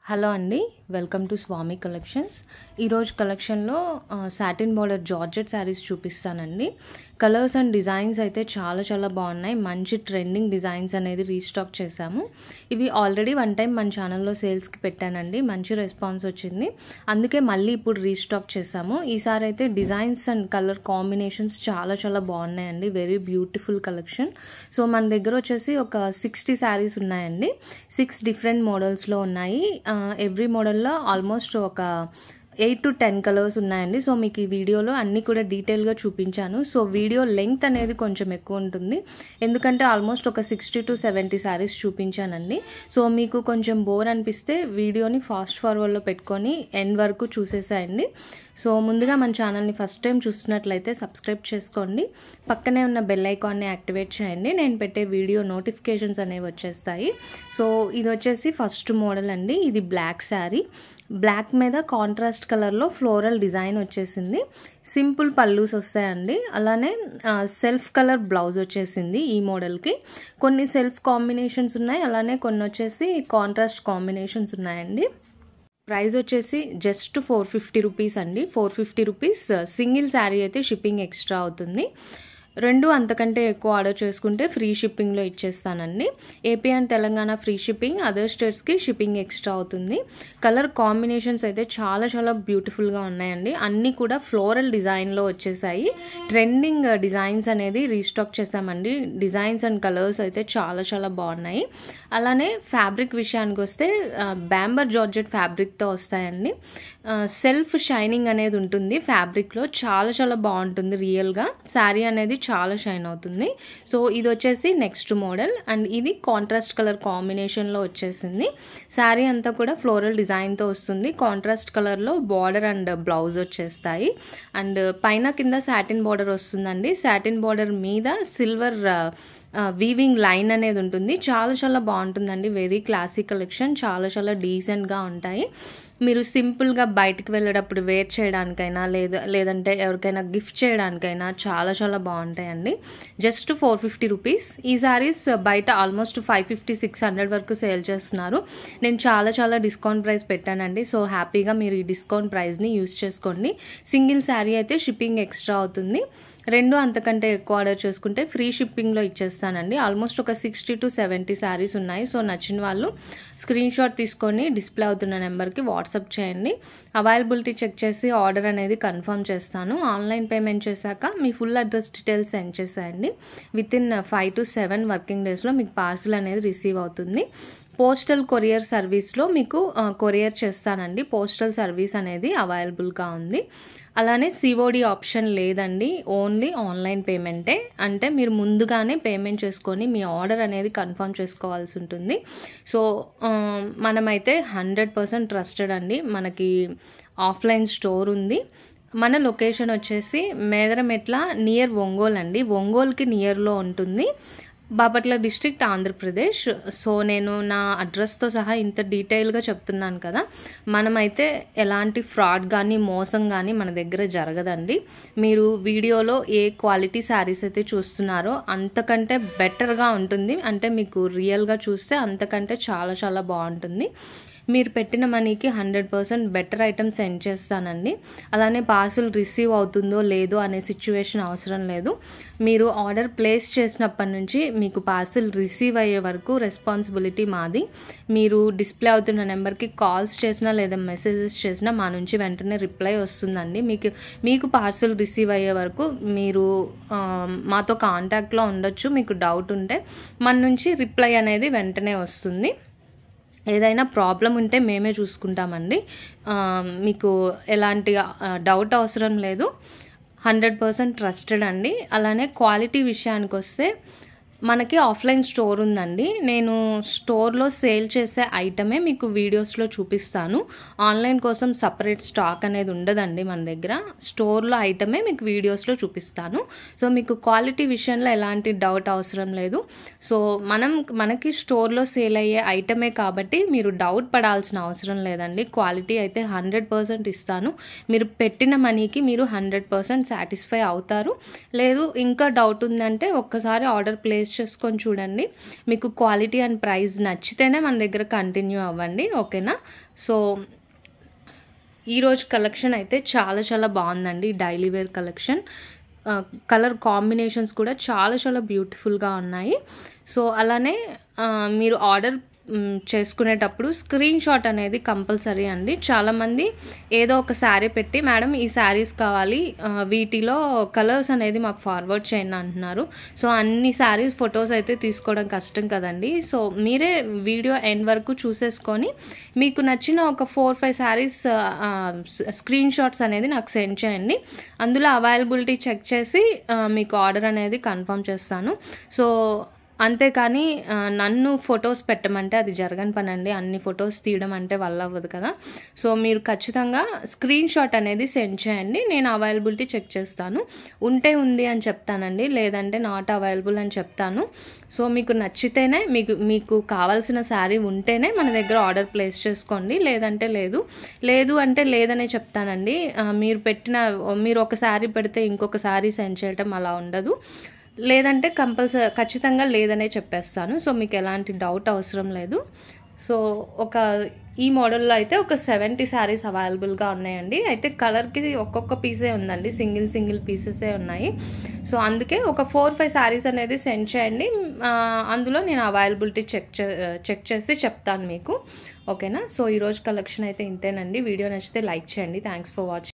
Hello అండి, welcome to Swamy collections. ఈరోజు కలెక్షన్లో సాటిన్ బార్డర్ జార్జెట్ శారీస్ చూపిస్తానండి. కలర్స్ అండ్ డిజైన్స్ అయితే చాలా బాగున్నాయి. మంచి ట్రెండింగ్ డిజైన్స్ అనేది రీస్టాక్ చేశాము. ఇవి ఆల్రెడీ వన్ టైం మన ఛానల్లో సేల్స్కి పెట్టానండి. మంచి రెస్పాన్స్ వచ్చింది, అందుకే మళ్ళీ ఇప్పుడు రీస్టాక్ చేశాము. ఈసారి అయితే డిజైన్స్ అండ్ కలర్ కాంబినేషన్స్ చాలా బాగున్నాయండి. Very beautiful collection. సో మన దగ్గర వచ్చేసి ఒక 60 శారీస్ ఉన్నాయండి. 6 డిఫరెంట్ మోడల్స్లో ఉన్నాయి. ఎవ్రీ మోడల్లో ఆల్మోస్ట్ ఒక 8 to 10 కలర్స్ ఉన్నాయండి. సో మీకు ఈ వీడియోలో అన్నీ కూడా డీటెయిల్గా చూపించాను. సో వీడియో లెంగ్త్ అనేది కొంచెం ఎక్కువ ఉంటుంది, ఎందుకంటే ఆల్మోస్ట్ ఒక 60 to 70 శారీస్ చూపించానండి. సో మీకు కొంచెం బోర్ అనిపిస్తే వీడియోని ఫాస్ట్ ఫార్వర్డ్లో పెట్టుకొని ఎండ్ వరకు చూసేసాయండి. సో ముందుగా మన ఛానల్ని ఫస్ట్ టైం చూస్తున్నట్లయితే సబ్స్క్రైబ్ చేసుకోండి. పక్కనే ఉన్న బెల్ ఐకాన్ని యాక్టివేట్ చేయండి. నేను పెట్టే వీడియో నోటిఫికేషన్స్ అనేవి వచ్చేస్తాయి. సో ఇది వచ్చేసి ఫస్ట్ మోడల్ అండి. ఇది బ్లాక్ శారీ, బ్లాక్ మీద కాంట్రాస్ట్ కలర్లో ఫ్లోరల్ డిజైన్ వచ్చేసింది. సింపుల్ పల్లూస్ వస్తాయండి. అలానే సెల్ఫ్ కలర్ బ్లౌజ్ వచ్చేసింది ఈ మోడల్కి. కొన్ని సెల్ఫ్ కాంబినేషన్స్ ఉన్నాయి, అలానే కొన్ని వచ్చేసి కాంట్రాస్ట్ కాంబినేషన్స్ ఉన్నాయండి. ప్రైస్ వచ్చేసి జస్ట్ 450 రూపీస్ అండి. 450 రూపీస్. సింగిల్ శారీ అయితే షిప్పింగ్ ఎక్స్ట్రా అవుతుంది. రెండు అంతకంటే ఎక్కువ ఆర్డర్ చేసుకుంటే ఫ్రీ షిప్పింగ్లో ఇచ్చేస్తానండి. AP and Telangana free shipping, other స్టేట్స్కి షిప్పింగ్ ఎక్స్ట్రా అవుతుంది. కలర్ కాంబినేషన్స్ అయితే చాలా బ్యూటిఫుల్గా ఉన్నాయండి. అన్నీ కూడా ఫ్లోరల్ డిజైన్లో వచ్చేసాయి. ట్రెండింగ్ డిజైన్స్ అనేది రీస్టాక్ చేసామండి. డిజైన్స్ అండ్ కలర్స్ అయితే చాలా బాగున్నాయి. అలానే ఫ్యాబ్రిక్ విషయానికి వస్తే బ్యాంబర్ జార్జెట్ ఫ్యాబ్రిక్తో వస్తాయండి. సెల్ఫ్ షైనింగ్ అనేది ఉంటుంది ఫ్యాబ్రిక్లో. చాలా బాగుంటుంది. రియల్గా శారీ అనేది చాలా షైన్ అవుతుంది. సో ఇది వచ్చేసి నెక్స్ట్ మోడల్, అండ్ ఇది కాంట్రాస్ట్ కలర్ కాంబినేషన్లో వచ్చేసింది. శారీ అంతా కూడా ఫ్లోరల్ డిజైన్తో వస్తుంది. కాంట్రాస్ట్ కలర్లో బార్డర్ అండ్ బ్లౌజ్ వచ్చేస్తాయి. అండ్ పైన కింద సాటిన్ బార్డర్ వస్తుందండి. సాటిన్ బార్డర్ మీద సిల్వర్ వీవింగ్ లైన్ అనేది ఉంటుంది. చాలా బాగుంటుందండి. Very classic collection. చాలా డీసెంట్గా ఉంటాయి. మీరు సింపుల్గా బయటకు వెళ్ళేటప్పుడు వేర్ చేయడానికైనా లేదంటే ఎవరికైనా గిఫ్ట్ చేయడానికైనా చాలా బాగుంటాయండి. Just 450 rupees. ఈ శారీస్ బయట ఆల్మోస్ట్ 550-600 వరకు సేల్ చేస్తున్నారు. నేను చాలా డిస్కౌంట్ ప్రైస్ పెట్టానండి. సో హ్యాపీగా మీరు ఈ డిస్కౌంట్ ప్రైస్ని యూజ్ చేసుకోండి. సింగిల్ శారీ అయితే షిప్పింగ్ ఎక్స్ట్రా అవుతుంది. రెండు అంతకంటే ఎక్కువ ఆర్డర్ చేసుకుంటే ఫ్రీ షిప్పింగ్లో ఇచ్చేస్తానండి. ఆల్మోస్ట్ ఒక 60 to 70 శారీస్ ఉన్నాయి. సో నచ్చిన వాళ్ళు స్క్రీన్ షాట్ తీసుకొని డిస్ప్లే అవుతున్న నెంబర్కి వాట్సాప్ చేయండి. అవైలబిలిటీ చెక్ చేసి ఆర్డర్ అనేది కన్ఫర్మ్ చేస్తాను. ఆన్లైన్ పేమెంట్ చేశాక మీ ఫుల్ అడ్రస్ డీటెయిల్స్ సెండ్ చేసేయండి. వితిన్ 5 to 7 వర్కింగ్ డేస్లో మీకు పార్సిల్ అనేది రిసీవ్ అవుతుంది. పోస్టల్ కొరియర్ సర్వీస్లో మీకు కొరియర్ చేస్తానండి. పోస్టల్ సర్వీస్ అనేది అవైలబుల్గా ఉంది. అలానే సిఓడి ఆప్షన్ లేదండి. ఓన్లీ ఆన్లైన్ పేమెంటే. అంటే మీరు ముందుగానే పేమెంట్ చేసుకొని మీ ఆర్డర్ అనేది కన్ఫర్మ్ చేసుకోవాల్సి ఉంటుంది. సో మనమైతే 100% ట్రస్టెడ్ అండి. మనకి ఆఫ్లైన్ స్టోర్ ఉంది. మన లొకేషన్ వచ్చేసి మేదరమెట్ల నియర్ ఒంగోలు అండి. ఒంగోలుకి నియర్లో ఉంటుంది. బాపట్ల డిస్ట్రిక్ట్, ఆంధ్రప్రదేశ్. సో నేను నా అడ్రస్తో సహా ఇంత డీటెయిల్గా చెప్తున్నాను కదా. మనమైతే ఎలాంటి ఫ్రాడ్ కానీ మోసం కానీ మన దగ్గర జరగదండి. మీరు వీడియోలో ఏ క్వాలిటీ శారీస్ అయితే చూస్తున్నారో అంతకంటే బెటర్గా ఉంటుంది. అంటే మీకు రియల్గా చూస్తే అంతకంటే చాలా బాగుంటుంది. మీరు పెట్టిన మనీకి 100% బెటర్ ఐటమ్ సెండ్ చేస్తానండి. అలానే పార్సిల్ రిసీవ్ అవుతుందో లేదో అనే సిచ్యువేషన్ అవసరం లేదు. మీరు ఆర్డర్ ప్లేస్ చేసినప్పటి నుంచి మీకు పార్సిల్ రిసీవ్ అయ్యే వరకు రెస్పాన్సిబిలిటీ మాది. మీరు డిస్ప్లే అవుతున్న నెంబర్కి కాల్స్ చేసినా లేదా మెసేజెస్ చేసినా మా నుంచి వెంటనే రిప్లై వస్తుందండి. మీకు పార్సిల్ రిసీవ్ అయ్యే వరకు మీరు మాతో కాంటాక్ట్లో ఉండొచ్చు. మీకు డౌట్ ఉంటే మన నుంచి రిప్లై అనేది వెంటనే వస్తుంది. ఏదైనా ప్రాబ్లం ఉంటే మేమే చూసుకుంటామండి. మీకు ఎలాంటి డౌట్ అవసరం లేదు. 100% ట్రస్టెడ్ అండి. అలానే క్వాలిటీ విషయానికి వస్తే మనకి ఆఫ్లైన్ స్టోర్ ఉందండి. నేను స్టోర్లో సేల్ చేసే ఐటమే మీకు వీడియోస్లో చూపిస్తాను. ఆన్లైన్ కోసం సపరేట్ స్టాక్ అనేది ఉండదండి మన దగ్గర. స్టోర్లో ఐటమే మీకు వీడియోస్లో చూపిస్తాను. సో మీకు క్వాలిటీ విషయంలో ఎలాంటి డౌట్ అవసరం లేదు. సో మనకి స్టోర్లో సేల్ అయ్యే ఐటమే కాబట్టి మీరు డౌట్ పడాల్సిన అవసరం లేదండి. క్వాలిటీ అయితే 100% ఇస్తాను. మీరు పెట్టిన మనీకి మీరు 100% సాటిస్ఫై అవుతారు. లేదు ఇంకా డౌట్ ఉందంటే ఒక్కసారి ఆర్డర్ ప్లేస్ ప్లేస్ చేసుకొని చూడండి. మీకు క్వాలిటీ అండ్ ప్రైస్ నచ్చితేనే మన దగ్గర కంటిన్యూ అవ్వండి, ఓకేనా. సో ఈరోజు కలెక్షన్ అయితే చాలా చాలా బాగుందండి. Daily wear collection, colour combinations కూడా చాలా చాలా బ్యూటిఫుల్గా ఉన్నాయి. సో అలానే మీరు ఆర్డర్ చేసుకునేటప్పుడు స్క్రీన్ షాట్ అనేది కంపల్సరీ అండి. చాలామంది ఏదో ఒక శారీ పెట్టి మేడం ఈ శారీస్ కావాలి, వీటిలో కలర్స్ అనేది మాకు ఫార్వర్డ్ చేయండి అంటున్నారు. సో అన్ని శారీస్ ఫొటోస్ అయితే తీసుకోవడం కష్టం కదండి. సో మీరే వీడియో ఎండ్ వరకు చూసేసుకొని మీకు నచ్చిన ఒక 4-5 శారీస్ స్క్రీన్ షాట్స్ అనేది నాకు సెండ్ చేయండి. అందులో అవైలబిలిటీ చెక్ చేసి మీకు ఆర్డర్ అనేది కన్ఫర్మ్ చేస్తాను. సో అంతేకాని నన్ను ఫొటోస్ పెట్టమంటే అది జరగని పని అండి. అన్ని ఫొటోస్ తీయడం అంటే వల్ల అవ్వదు కదా. సో మీరు ఖచ్చితంగా స్క్రీన్ షాట్ అనేది సెండ్ చేయండి. నేను అవైలబిలిటీ చెక్ చేస్తాను. ఉంటే ఉంది అని చెప్తానండి, లేదంటే నాట్ అవైలబుల్ అని చెప్తాను. సో మీకు నచ్చితేనే, మీకు కావాల్సిన శారీ ఉంటేనే మన దగ్గర ఆర్డర్ ప్లేస్ చేసుకోండి, లేదంటే లేదు అంటే లేదనే చెప్తానండి. మీరు ఒక శారీ పెడితే ఇంకొక శారీ సెండ్ చేయటం అలా ఉండదు. లేదంటే ఖచ్చితంగా లేదనే చెప్పేస్తాను. సో మీకు ఎలాంటి డౌట్ అవసరం లేదు. సో ఈ మోడల్లో అయితే ఒక 70 శారీస్ అవైలబుల్గా ఉన్నాయండి. అయితే కలర్కి ఒక్కొక్క పీసే ఉందండి, సింగిల్ పీసెసే ఉన్నాయి. సో అందుకే ఒక 4-5 శారీస్ అనేది సెండ్ చేయండి. అందులో నేను అవైలబిలిటీ చెక్ చేసి చెప్తాను మీకు, ఓకేనా. సో ఈరోజు కలెక్షన్ అయితే ఇంతేనండి. వీడియో నచ్చితే లైక్ చేయండి. Thanks for watching.